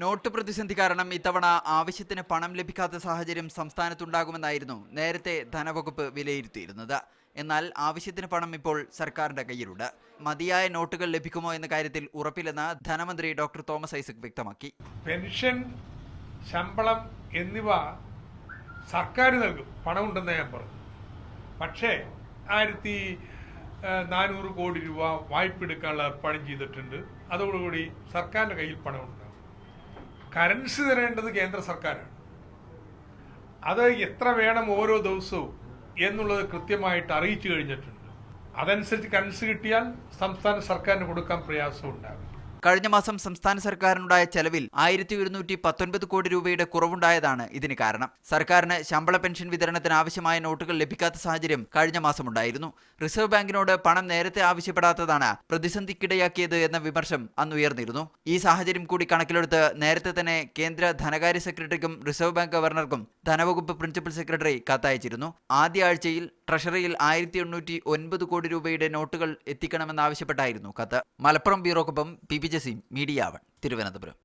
Not പ്രതിസന്ധി കാരണം ഇത്തവണ ആവശ്യത്തിന് പണം ലഭിക്കാത്ത സാഹചര്യം സംസ്ഥാനത്തുണ്ടാകുമെന്നായിരുന്നു നേരത്തെ ധനവകുപ്പ് വിലയിരുത്തിയിരുന്നത്. എന്നാൽ ആവശ്യത്തിന് പണം ഇപ്പോൾ സർക്കാരിന്റെ കയ്യിലുണ്ട്. മതിയായ നോട്ടുകൾ ലഭിക്കുമോ എന്ന കാര്യത്തിൽ ഉറപ്പില്ലെന്ന് ധനമന്ത്രി ഡോക്ടർ തോമസ് ഐസക് വ്യക്തമാക്കി. പെൻഷൻ, ശമ്പളം എന്നിവ സർക്കാർ നൽകും, പണമുണ്ടെന്ന് ഞാൻ പറഞ്ഞു. പക്ഷേ 1400 കോടി രൂപ വായ്പ എടുക്കാനുള്ള ഏർപ്പാടും ചെയ്തിട്ടുണ്ട്. അതോടുകൂടി സർക്കാരിൻ്റെ കയ്യിൽ പണമുണ്ടാകും. കറൻസി തരേണ്ടത് കേന്ദ്ര സർക്കാരാണ്. അത് എത്ര വേണം ഓരോ ദിവസവും എന്നുള്ളത് കൃത്യമായിട്ട് അറിയിച്ചു കഴിഞ്ഞിട്ടുണ്ട്. അതനുസരിച്ച് കറൻസി കിട്ടിയാൽ സംസ്ഥാന സർക്കാരിന് കൊടുക്കാൻ പ്രയാസമുണ്ടാകും. കഴിഞ്ഞ മാസം സംസ്ഥാന സർക്കാരിനുണ്ടായ ചെലവിൽ 1119 കോടി രൂപയുടെ കുറവുണ്ടായതാണ് ഇതിന് കാരണം. സർക്കാരിന് ശമ്പള പെൻഷൻ വിതരണത്തിന് ആവശ്യമായ നോട്ടുകൾ ലഭിക്കാത്ത സാഹചര്യം കഴിഞ്ഞ മാസം ഉണ്ടായിരുന്നു. റിസർവ് ബാങ്കിനോട് പണം നേരത്തെ ആവശ്യപ്പെടാത്തതാണ് പ്രതിസന്ധിക്കിടയാക്കിയത് എന്ന വിമർശം അന്ന് ഉയർന്നിരുന്നു. ഈ സാഹചര്യം കൂടി കണക്കിലെടുത്ത് നേരത്തെ തന്നെ കേന്ദ്ര ധനകാര്യ സെക്രട്ടറിക്കും റിസർവ് ബാങ്ക് ഗവർണർക്കും ധനവകുപ്പ് പ്രിൻസിപ്പൽ സെക്രട്ടറി കത്തയച്ചിരുന്നു. ആദ്യ ആഴ്ചയിൽ ട്രഷറിയിൽ 1109 കോടി രൂപയുടെ നോട്ടുകൾ എത്തിക്കണമെന്നാവശ്യപ്പെട്ടായിരുന്നു കത്ത്. മലപ്പുറം ബ്യൂറോക്കൊപ്പം PB ജസീം, മീഡിയ 1, തിരുവനന്തപുരം.